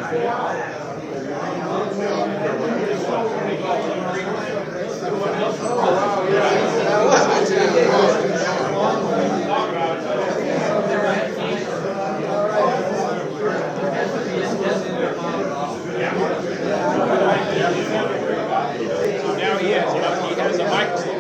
Now he has a microphone.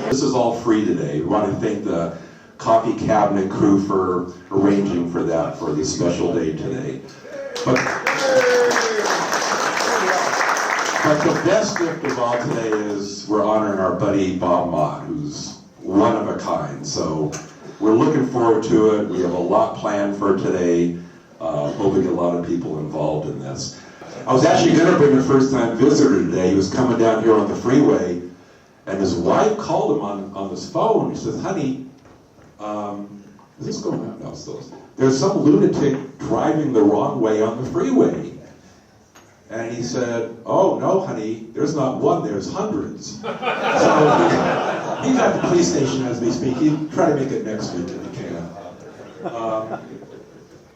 This is all free today. We want to thank the coffee cabinet crew for arranging for that for this special day today. But the best gift of all today is we're honoring our buddy Bob Mott, who's one of a kind. So we're looking forward to it. We have a lot planned for today. Hope we get a lot of people involved in this. I was actually going to bring a first-time visitor today. He was coming down here on the freeway, and his wife called him on his phone. He says, "Honey, is this going on? No, still. There's some lunatic driving the wrong way on the freeway." And he said, "Oh, no, honey, there's not one, there's hundreds." So he's at the police station as we speak. He'll try to make it next week if he can.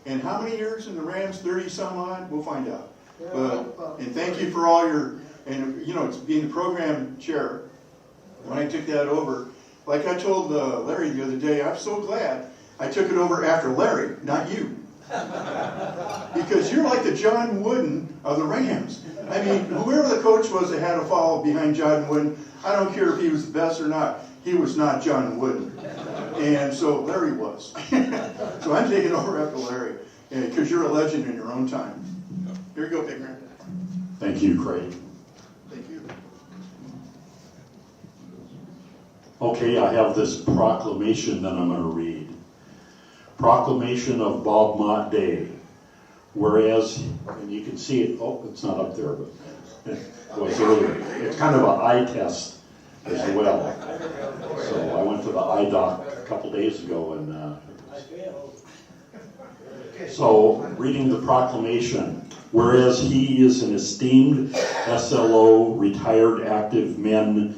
And how many years in the Rams? 30 some odd? We'll find out. And thank you for all your, and you know, it's being the program chair. When I took that over, like I told Larry the other day, I'm so glad I took it over after Larry, not you. Because you're like the John Wooden of the Rams. I mean, whoever the coach was that had to fall behind John Wooden, I don't care if he was the best or not, he was not John Wooden. And so Larry was. So I'm taking over after Larry, because you're a legend in your own time. Here you go, Big Man. Thank you, Craig. Thank you. Okay, I have this proclamation that I'm going to read. Proclamation of Bob Mott Day. Whereas, and you can see it, oh, it's not up there, but it was earlier. It's kind of an eye test as well. So I went to the eye doc a couple days ago, and so reading the proclamation. Whereas he is an esteemed SLO, retired active men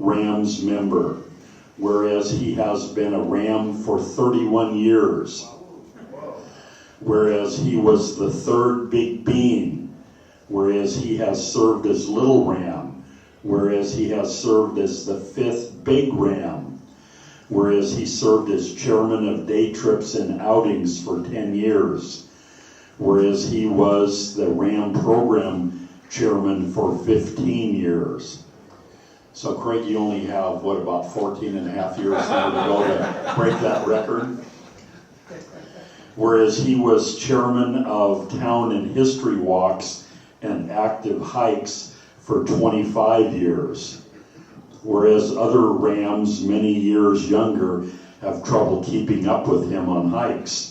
Rams member. Whereas he has been a Ram for 31 years. Whereas he was the third Big Bean. Whereas he has served as Little Ram. Whereas he has served as the fifth Big Ram. Whereas he served as chairman of day trips and outings for 10 years. Whereas he was the Ram program chairman for 15 years. So Craig, you only have, what, about 14 and a half years now to go to break that record? Whereas he was chairman of town and history walks and active hikes for 25 years. Whereas other Rams many years younger have trouble keeping up with him on hikes.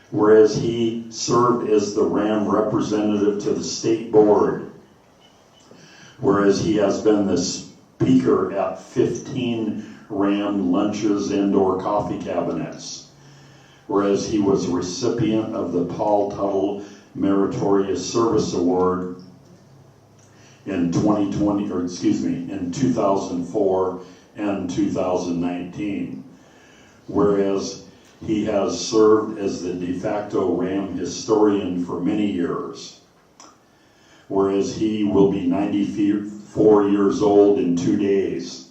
Whereas he served as the Ram representative to the state board. Whereas he has been the speaker at 15 Ram lunches and or coffee cabinets. Whereas he was a recipient of the Paul Tuttle Meritorious Service Award in 2004 and 2019. Whereas he has served as the de facto Ram historian for many years. Whereas he will be 94 years old in 2 days.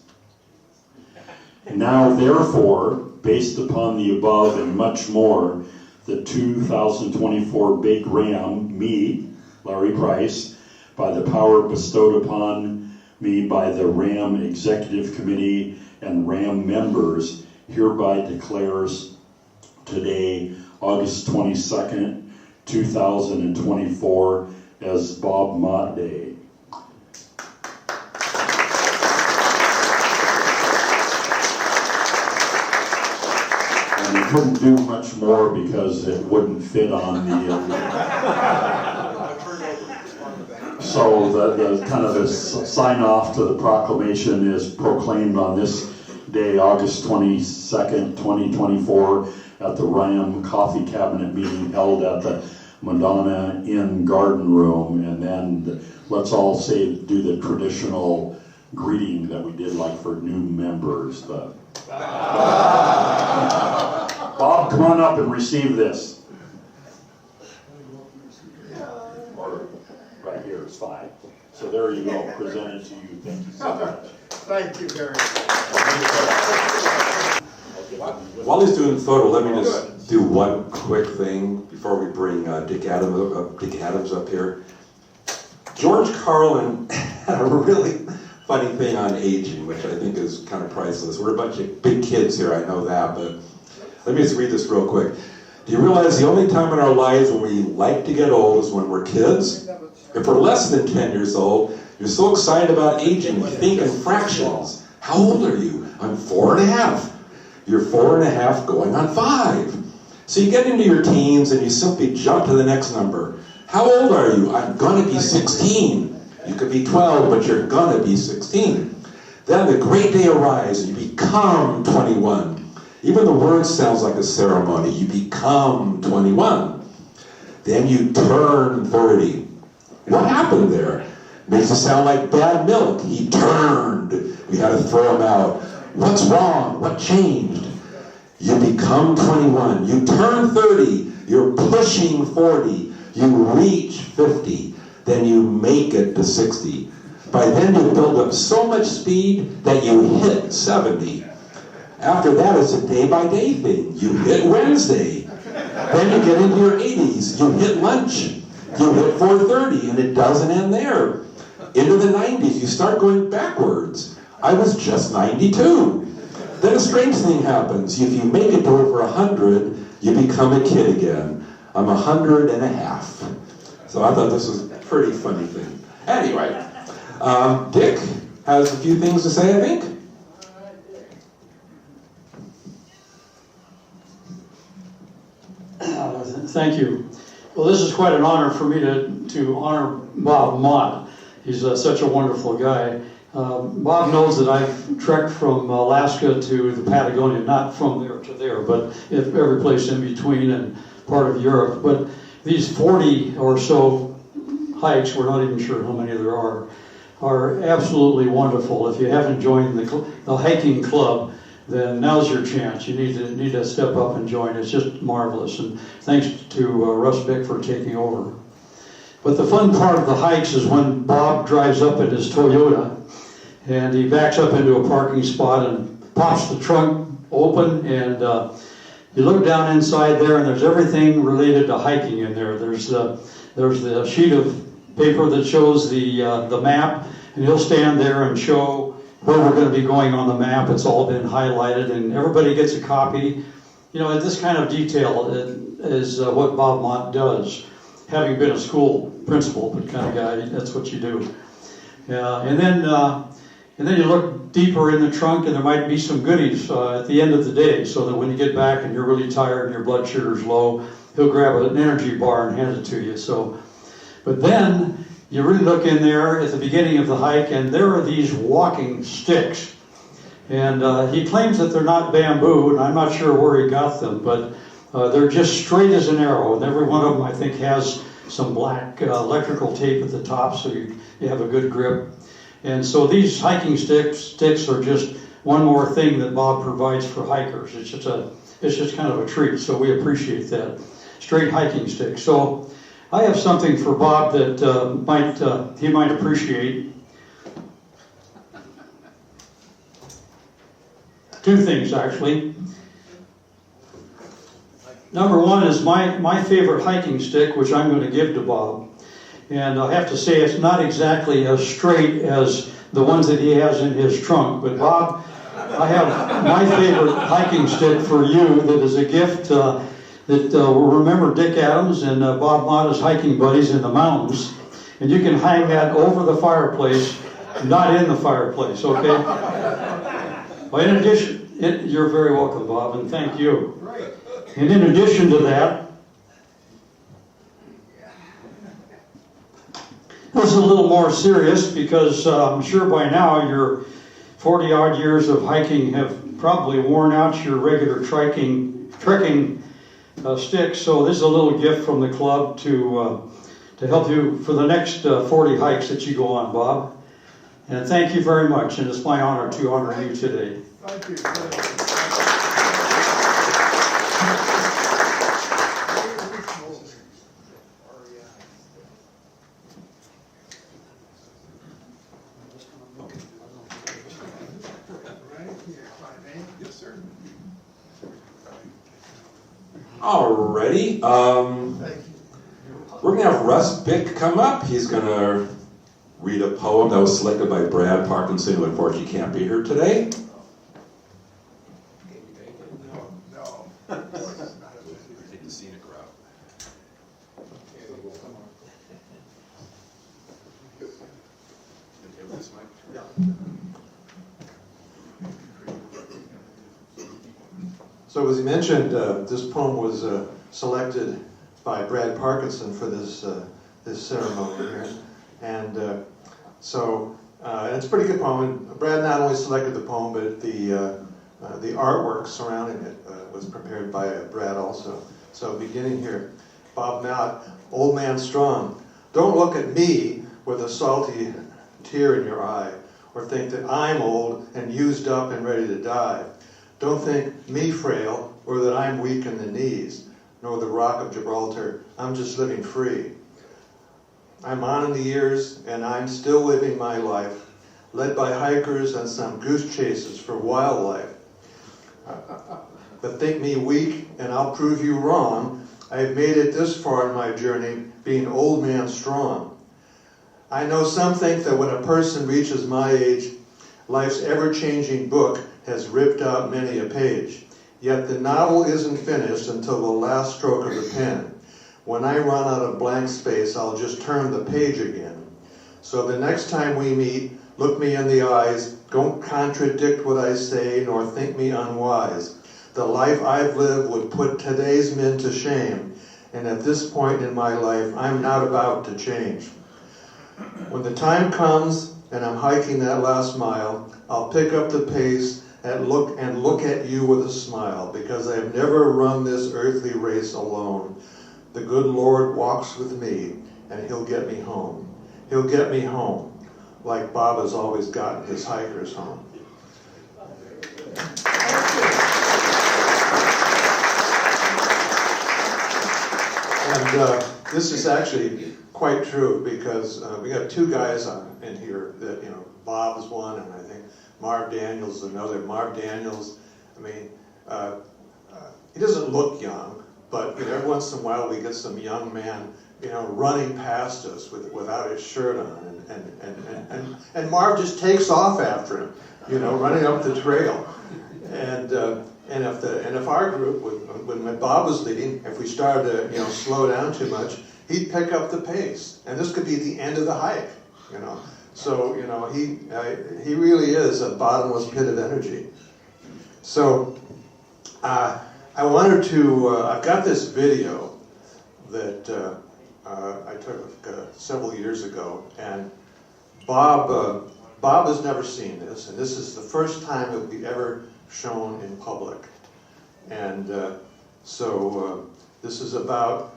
Now, therefore, based upon the above and much more, the 2024 Big Ram, me, Larry Price, by the power bestowed upon me by the Ram Executive Committee and Ram members, hereby declares today, August 22nd, 2024, as Bob Mott Day. And we couldn't do much more because it wouldn't fit on the so the kind of the sign off to the proclamation is proclaimed on this Day, August 22nd, 2024, at the Ram Coffee Cabinet meeting held at the Madonna Inn Garden Room. And then let's all do the traditional greeting that we did like for new members. Bob, come on up and receive this. Or right here is fine. So there you go, presented to you. Thank you so much. Thank you very much. While he's doing the photo, let me just do one quick thing before we bring Dick Adams up here. George Carlin had a really funny thing on aging, which I think is kind of priceless. We're a bunch of big kids here, I know that, but let me just read this real quick. Do you realize the only time in our lives when we like to get old is when we're kids? If we're less than 10 years old, you're so excited about aging, you think in fractions. How old are you? I'm 4.5. You're 4.5 going on 5. So you get into your teens and you simply jump to the next number. How old are you? I'm gonna be 16. You could be 12, but you're gonna be 16. Then the great day arrives and you become 21. Even the word sounds like a ceremony. You become 21. Then you turn 30. What happened there? Makes it sound like bad milk. He turned. We had to throw him out. What's wrong? What changed? You become 21. You turn 30. You're pushing 40. You reach 50. Then you make it to 60. By then you build up so much speed that you hit 70. After that, it's a day-by-day thing. You hit Wednesday. Then you get into your 80s. You hit lunch. You hit 4:30, and it doesn't end there. Into the 90s, you start going backwards. I was just 92. Then a strange thing happens. If you make it to over 100, you become a kid again. I'm 100.5. So I thought this was a pretty funny thing. Anyway, Dick has a few things to say, I think. Thank you. Well, this is quite an honor for me to honor Bob Mott. He's such a wonderful guy. Bob knows that I've trekked from Alaska to the Patagonia, not from there to there, but every place in between and part of Europe. But these 40 or so hikes, we're not even sure how many there are absolutely wonderful. If you haven't joined the hiking club, then now's your chance. You need to step up and join. It's just marvelous. And thanks to Russ Bick for taking over. But the fun part of the hikes is when Bob drives up in his Toyota and he backs up into a parking spot and pops the trunk open, and you look down inside there and there's everything related to hiking in there. There's the sheet of paper that shows the map, and he'll stand there and show where we're going to be going on the map. It's all been highlighted and everybody gets a copy. You know, this kind of detail is what Bob Mott does. Having been a school principal kind of guy, that's what you do. And then you look deeper in the trunk and there might be some goodies at the end of the day, so that when you get back and you're really tired and your blood sugar's low, he'll grab an energy bar and hand it to you. But then you really look in there at the beginning of the hike and there are these walking sticks. And he claims that they're not bamboo, and I'm not sure where he got them, but they're just straight as an arrow, and every one of them I think has some black electrical tape at the top so you have a good grip. And so these hiking sticks are just one more thing that Bob provides for hikers. It's just kind of a treat, so we appreciate that. Straight hiking sticks. So I have something for Bob that he might appreciate. Two things, actually. Number one is my favorite hiking stick, which I'm going to give to Bob. And I have to say it's not exactly as straight as the ones that he has in his trunk. But Bob, I have my favorite hiking stick for you that is a gift that will remember Dick Adams and Bob Mott as hiking buddies in the mountains. And you can hang that over the fireplace, not in the fireplace, okay? Well, in addition, you're very welcome, Bob, and thank you. And in addition to that, this is a little more serious because I'm sure by now your 40-odd years of hiking have probably worn out your regular trekking sticks. So this is a little gift from the club to help you for the next 40 hikes that you go on, Bob. And thank you very much, and it's my honor to honor you today. Thank you. Alrighty, we're gonna have Russ Bick come up. He's gonna read a poem that was selected by Brad Parkinson, who unfortunately can't be here today. No. Take the scenic route. Okay with this mic? So as he mentioned, this poem was selected by Brad Parkinson for this ceremony here, and and it's a pretty good poem. And Brad not only selected the poem, but the artwork surrounding it was prepared by Brad also. So beginning here, Bob Mott, Old Man Strong. Don't look at me with a salty tear in your eye, or think that I'm old and used up and ready to die. Don't think me frail, or that I'm weak in the knees, nor the rock of Gibraltar. I'm just living free. I'm on in the years, and I'm still living my life, led by hikers on some goose chases for wildlife. But think me weak, and I'll prove you wrong. I've made it this far in my journey, being old man strong. I know some think that when a person reaches my age, life's ever-changing book has ripped out many a page. Yet the novel isn't finished until the last stroke of the pen. When I run out of blank space, I'll just turn the page again. So the next time we meet, look me in the eyes, don't contradict what I say, nor think me unwise. The life I've lived would put today's men to shame, and at this point in my life, I'm not about to change. When the time comes and I'm hiking that last mile, I'll pick up the pace and look at you with a smile, because I have never run this earthly race alone. The good Lord walks with me, and he'll get me home. He'll get me home, like Bob has always gotten his hikers home. And this is actually quite true, because we got two guys in here that, Bob's one, and I think Marv Daniels is another. Marv Daniels, he doesn't look young, but every once in a while we get some young man, running past us without his shirt on, and Marv just takes off after him, running up the trail. And if our group, when Bob was leading, if we started to slow down too much, he'd pick up the pace, and this could be the end of the hike, So he really is a bottomless pit of energy. So I wanted to. I've got this video that I took several years ago, and Bob has never seen this, and this is the first time it will be ever shown in public. And this is about.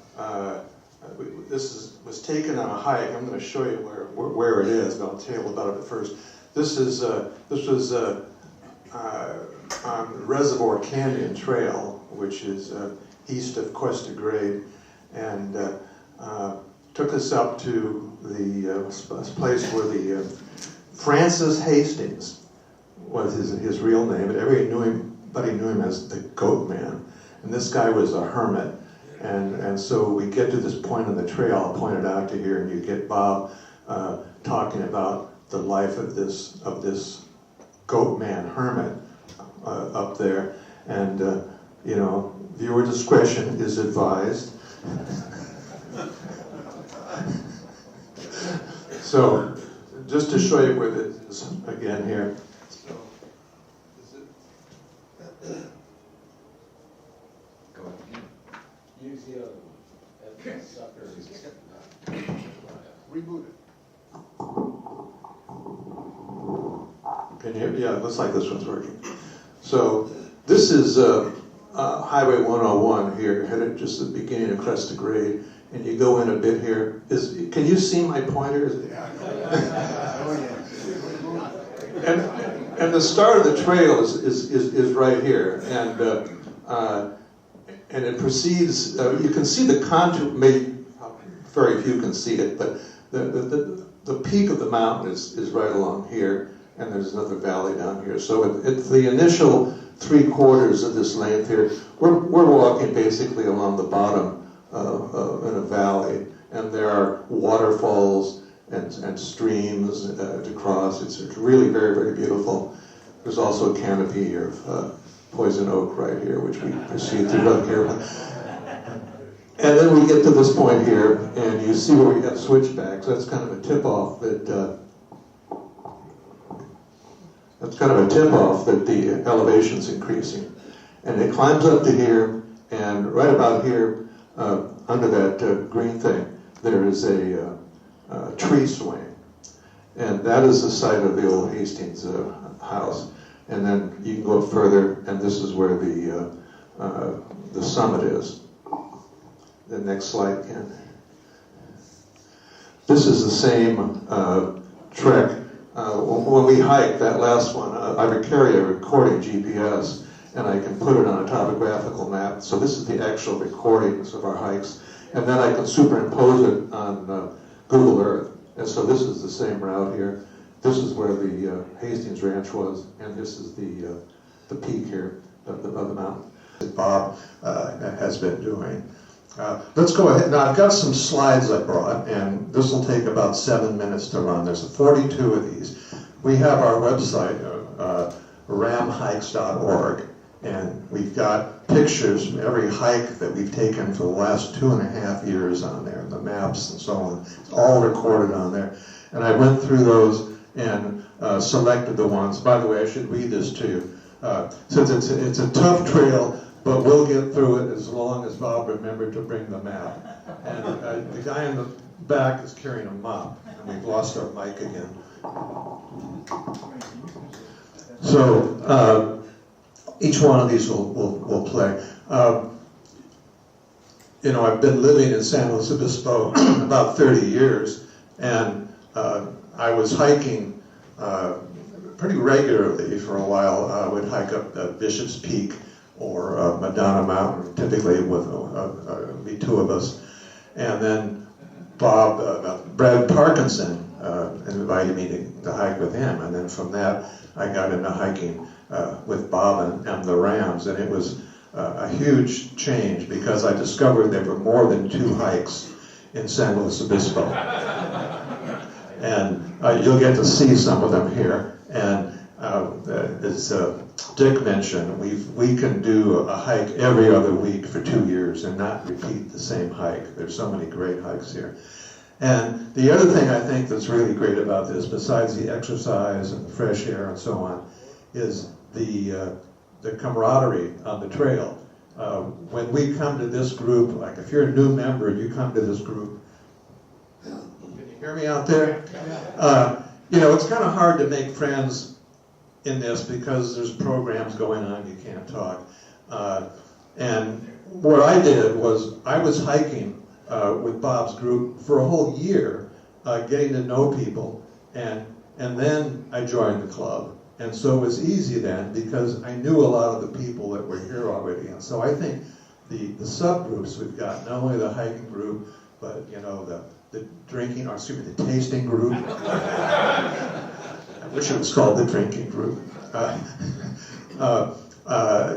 Was taken on a hike. I'm going to show you where it is, but I'll tell you about it first. This was on Reservoir Canyon Trail, which is east of Cuesta Grade, and took us up to the place where the Francis Hastings was his real name, but everybody knew him as the Goat Man, and this guy was a hermit. And so we get to this point on the trail, I'll point it out to here, and you get Bob talking about the life of this Goat Man hermit up there. And, viewer discretion is advised. So, just to show you where this is again here. Use the other one. That sucker is Reboot it. Can you hear? Yeah, it looks like this one's working. So this is Highway 101 here, headed just at the beginning of Cresta Grade, and you go in a bit here. Can you see my pointer? And the start of the trail is right here, and it proceeds. You can see the contour. Maybe very few can see it, but the peak of the mountain is right along here, and there's another valley down here. So it's the initial 3/4 of this length here. We're walking basically along the bottom in a valley, and there are waterfalls and streams to cross. It's really very, very beautiful. There's also a canopy of poison oak right here, which we proceed through up here. And then we get to this point here, and you see where we have switchbacks. That's kind of a tip-off that the elevation's increasing. And it climbs up to here, and right about here, under that green thing, there is a tree swing. And that is the site of the old Hastings house. And then you can go up further, and this is where the summit is. The next slide, Ken. This is the same trek. When we hike, that last one, I would carry a recording GPS, and I can put it on a topographical map. So this is the actual recordings of our hikes. And then I can superimpose it on Google Earth. And so this is the same route here. This is where the Hastings Ranch was, and this is the peak here of the mountain. Bob has been doing. Let's go ahead. Now I've got some slides I brought, and this will take about 7 minutes to run. There's 42 of these. We have our website, ramhikes.org, and we've got pictures from every hike that we've taken for the last 2.5 years on there, and the maps and so on. It's all recorded on there. And I went through those and selected the ones. By the way, I should read this to you. Since it's a tough trail, but we'll get through it as long as Bob remembered to bring the map. And the guy in the back is carrying a mop, and we've lost our mic again. So each one of these will play. You know, I've been living in San Luis Obispo about 30 years, and I was hiking pretty regularly for a while. I would hike up Bishop's Peak or Madonna Mountain, typically with be two of us. And then Brad Parkinson invited me to hike with him, and then from that I got into hiking with Bob and the Rams, and it was a huge change because I discovered there were more than 2 hikes in San Luis Obispo. And you'll get to see some of them here. And as Dick mentioned, we can do a hike every other week for 2 years and not repeat the same hike. There's so many great hikes here. And the other thing I think that's really great about this, besides the exercise and the fresh air and so on, is the camaraderie on the trail. When we come to this group, like if you're a new member and you come to this group, can you hear me out there? You know, it's kind of hard to make friends in this because there's programs going on, you can't talk. And what I did was I was hiking with Bob's group for a whole year, getting to know people, and then I joined the club. And so it was easy then because I knew a lot of the people that were here already. And so I think the subgroups we've got, not only the hiking group, but you know, the drinking, or excuse me, the tasting group. I wish it was called the drinking group.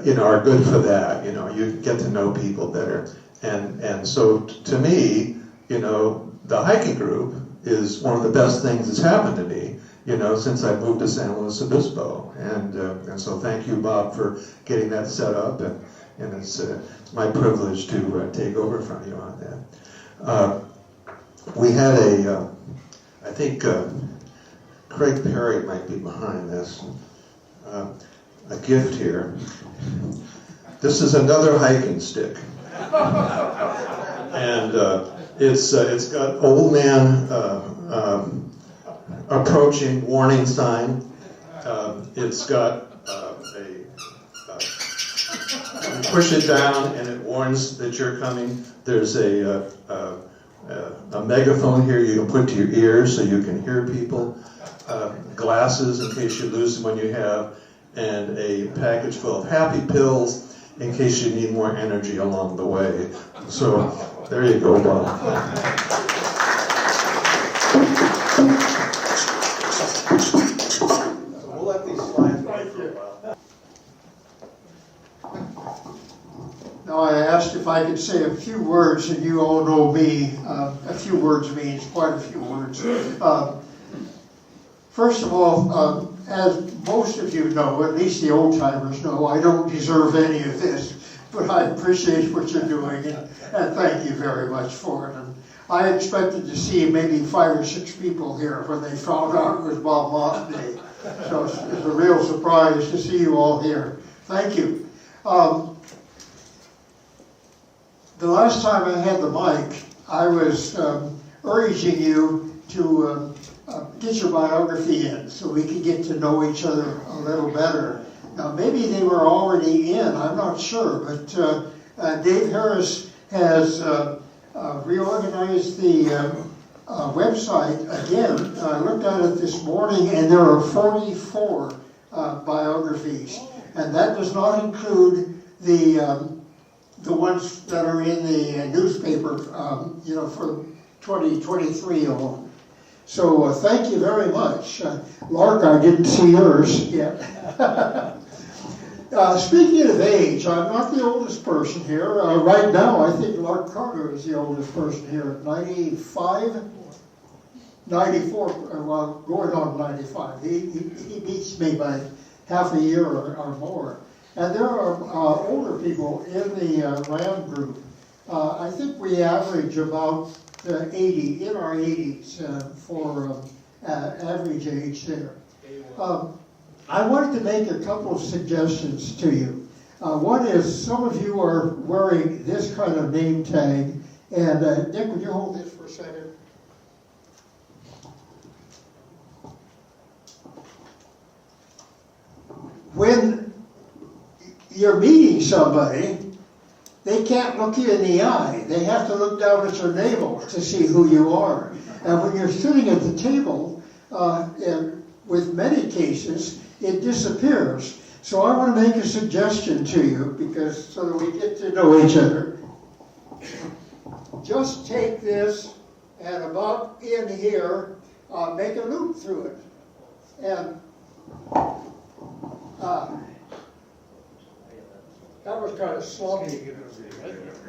You know, are good for that. You know, you get to know people better. And so to me, you know, the hiking group is one of the best things that's happened to me, you know, since I moved to San Luis Obispo. And so thank you, Bob, for getting that set up. And it's my privilege to take over from you on that. We had I think Craig Perry might be behind this, a gift here. This is another hiking stick. And it's got old man approaching warning sign. It's got push it down and it warns that you're coming. There's a megaphone here you can put to your ears so you can hear people. Glasses in case you lose them when you have, and a package full of happy pills in case you need more energy along the way. So there you go, Bob. We'll let these slides run for a while. Now, I asked if I could say a few words, and you all know me. A few words means quite a few words. First of all, as most of you know, at least the old timers know, I don't deserve any of this, but I appreciate what you're doing, and thank you very much for it. And I expected to see maybe 5 or 6 people here when they found out it was Bob Mott Day. So it's a real surprise to see you all here. Thank you. The last time I had the mic, I was urging you to get your biography in so we could get to know each other a little better. Now, maybe they were already in, I'm not sure, but Dave Harris has reorganized the website again. I looked at it this morning, and there are 44 biographies, and that does not include the ones that are in the newspaper, for 2023 alone. So thank you very much. Lark, I didn't see yours yet. Speaking of age, I'm not the oldest person here. Right now, I think Lark Carter is the oldest person here, 95? 94, well, going on 95. He beats me by half a year or more. And there are older people in the RAM group. I think we average about 80, in our 80s for average age there. I wanted to make a couple of suggestions to you. One is some of you are wearing this kind of name tag. And Nick, would you hold this for a second? When you're meeting somebody, they can't look you in the eye. They have to look down at your navel to see who you are. And when you're sitting at the table, and with many cases, it disappears. So I want to make a suggestion to you, because so that we get to know each other. Just take this and about in here, make a loop through it. And that was kind of sloppy.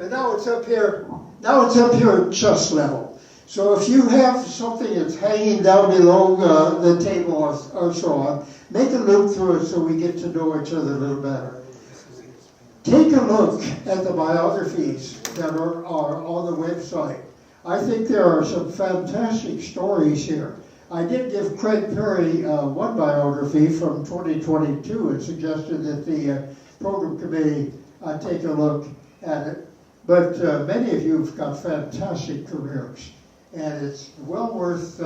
And now it's up here. Now it's up here at chest level. So if you have something that's hanging down below the table or so on, make a loop through it so we get to know each other a little better. Take a look at the biographies that are on the website. I think there are some fantastic stories here. I did give Craig Perry one biography from 2022 and suggested that the program committee take a look at it. But many of you have got fantastic careers, and it's well worth,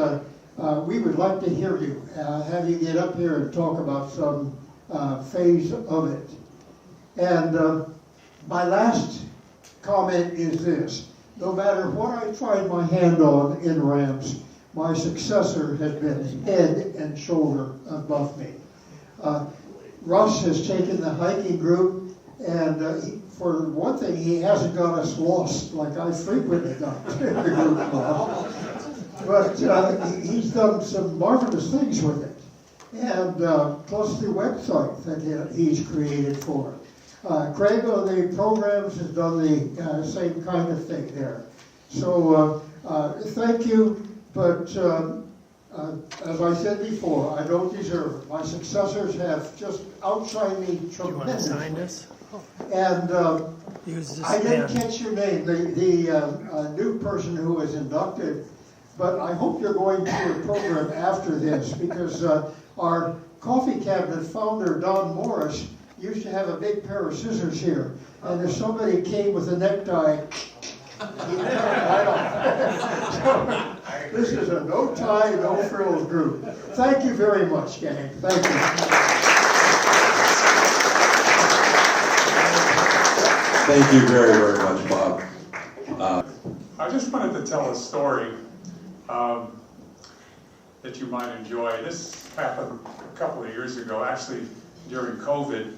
we would like to hear you, have you get up here and talk about some phase of it. And my last comment is this: no matter what I tried my hand on in Rams, my successor has been head and shoulder above me. Russ has taken the hiking group, and for one thing, he hasn't got us lost like I frequently got in the group lost. But he's done some marvelous things with it, and plus the website that he's created for it. Craig on the programs has done the same kind of thing there. So thank you, but as I said before, I don't deserve it. My successors have just outshined me tremendously. You want to sign this? And I didn't catch your name, the new person who was inducted, but I hope you're going to a program after this, because our coffee cabinet founder, Don Morris, used to have a big pair of scissors here, and if somebody came with a necktie, he'd cut it right off. So, this is a no tie, no frills group. Thank you very much, gang. Thank you. Thank you very, very much, Bob. I just wanted to tell a story that you might enjoy. This happened a couple of years ago, actually during COVID,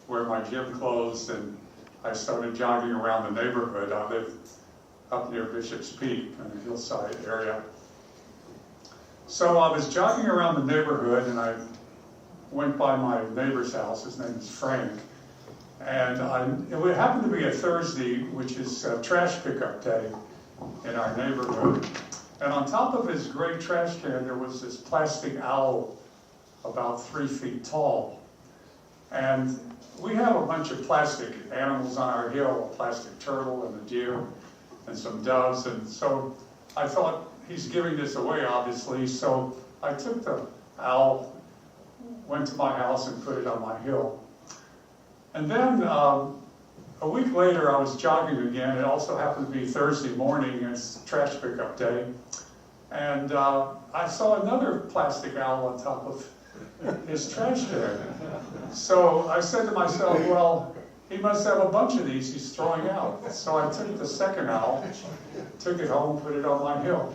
where my gym closed and I started jogging around the neighborhood. I live up near Bishop's Peak in the hillside area. So I was jogging around the neighborhood and I went by my neighbor's house. His name is Frank. And it would happen to be a Thursday, which is trash pickup day in our neighborhood. And on top of his gray trash can, there was this plastic owl about 3 feet tall. And we have a bunch of plastic animals on our hill, a plastic turtle and a deer and some doves. And so I thought, he's giving this away, obviously. So I took the owl, went to my house and put it on my hill. And then a week later, I was jogging again. It also happened to be Thursday morning, and it's trash pickup day. And I saw another plastic owl on top of his trash can. So I said to myself, well, he must have a bunch of these he's throwing out. So I took the second owl, took it home, put it on my hill.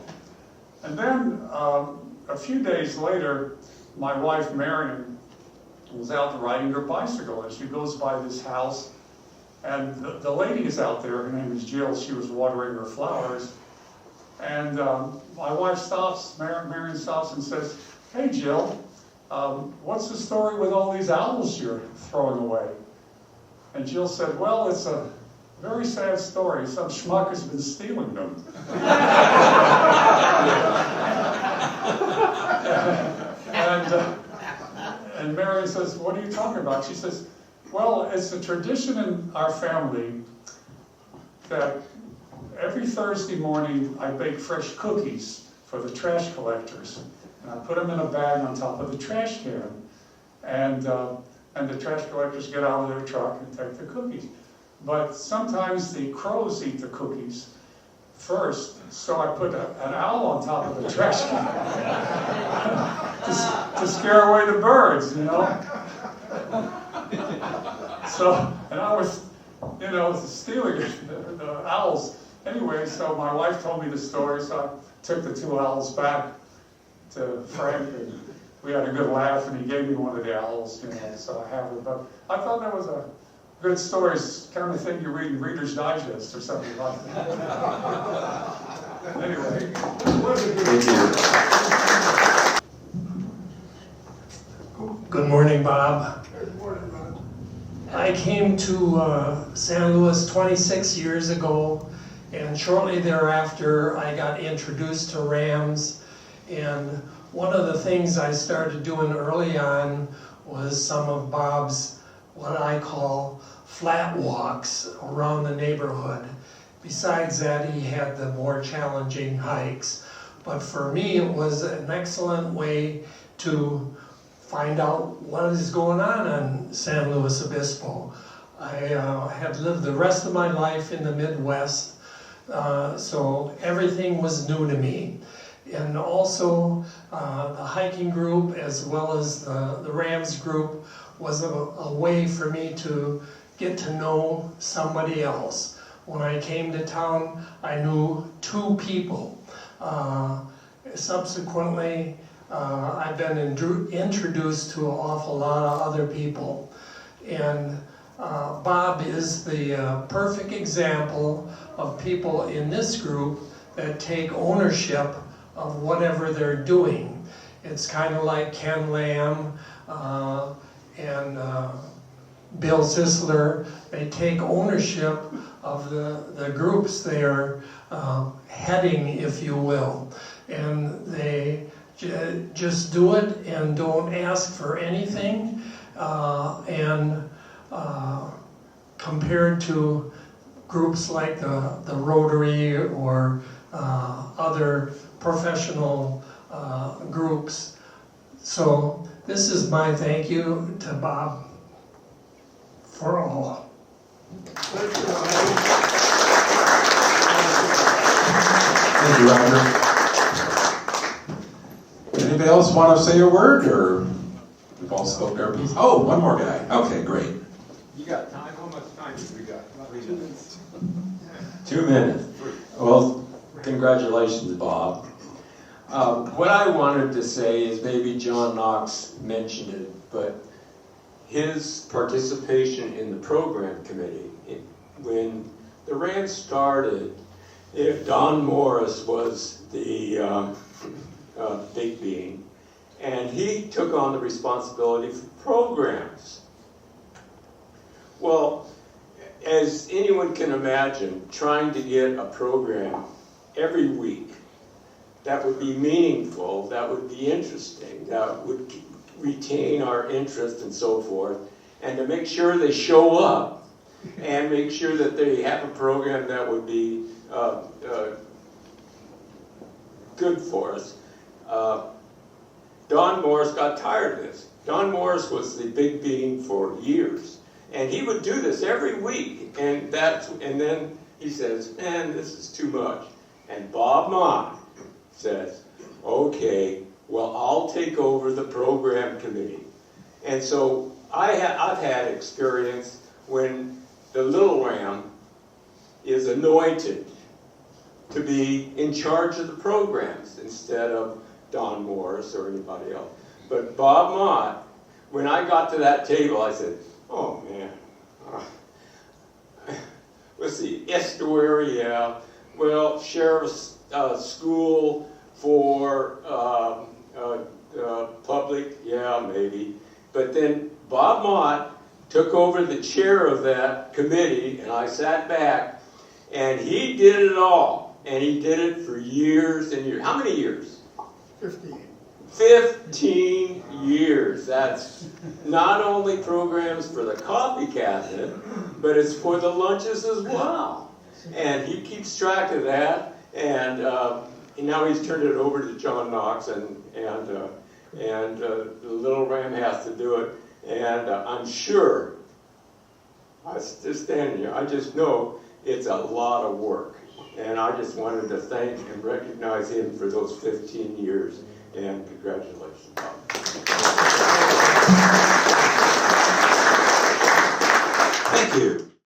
And then a few days later, my wife, Marion, was out riding her bicycle, and she goes by this house, and the lady is out there. Her name is Jill. She was watering her flowers, and my wife stops, Marion stops and says, "Hey, Jill, what's the story with all these owls you're throwing away?" And Jill said, "Well, it's a very sad story. Some schmuck has been stealing them." And Mary says, "What are you talking about?" She says, "Well, it's a tradition in our family that every Thursday morning I bake fresh cookies for the trash collectors. And I put them in a bag on top of the trash can. And the trash collectors get out of their truck and take the cookies. But sometimes the crows eat the cookies first, so I put an owl on top of the trash can to scare away the birds, you know. So, and I was, you know, stealing the owls. Anyway, so my wife told me the story, so I took the 2 owls back to Frank, and we had a good laugh, and he gave me one of the owls, you know, so I have it. But I thought that was a good story, kind of thing you read in Reader's Digest or something like that. Anyway. Thank you. Good morning, Bob. Good morning, Bob. I came to San Luis 26 years ago, and shortly thereafter I got introduced to Rams. And one of the things I started doing early on was some of Bob's, what I call, flat walks around the neighborhood. Besides that, he had the more challenging hikes. But for me, it was an excellent way to find out what is going on San Luis Obispo. I had lived the rest of my life in the Midwest, so everything was new to me. And also, the hiking group as well as the Rams group was a way for me to get to know somebody else. When I came to town, I knew 2 people. Subsequently, I've been introduced to an awful lot of other people. And Bob is the perfect example of people in this group that take ownership of whatever they're doing. It's kind of like Ken Lamb and Bill Sisler. They take ownership of the groups they are heading, if you will. And they just do it and don't ask for anything. Compared to groups like the Rotary or other professional groups. So this is my thank you to Bob for all. Thank you, Roger. Anybody else want to say a word, or we've all spoke our piece? Oh, one more guy. Okay, great. You got time? How much time have we got? minutes. 2 minutes. Well, congratulations, Bob. What I wanted to say is maybe John Knox mentioned it, but his participation in the program committee, when the Rams started, Don Morris was the big bean, and he took on the responsibility for programs. Well, as anyone can imagine, trying to get a program every week that would be meaningful, that would be interesting, that would retain our interest and so forth, and to make sure they show up and make sure that they have a program that would be good for us. Don Morris got tired of this. Don Morris was the big bean for years. And he would do this every week, and then he says, man, this is too much. And Bob Mott says, okay, well, I'll take over the program committee. And so I've had experience when the little ram is anointed to be in charge of the programs instead of Don Morris or anybody else. But Bob Mott, when I got to that table, I said, oh man, let's see, estuary, yeah. Well, sheriff's school for public, yeah, maybe. But then Bob Mott took over the chair of that committee, and I sat back, and he did it all. And he did it for years and years. How many years? 15. 15 years. That's not only programs for the coffee cabinet, but it's for the lunches as well. And he keeps track of that. And now he's turned it over to John Knox, and the little ram has to do it. And I'm sure, I was just standing here, I just know it's a lot of work. And I just wanted to thank and recognize him for those 15 years. And congratulations, Bob.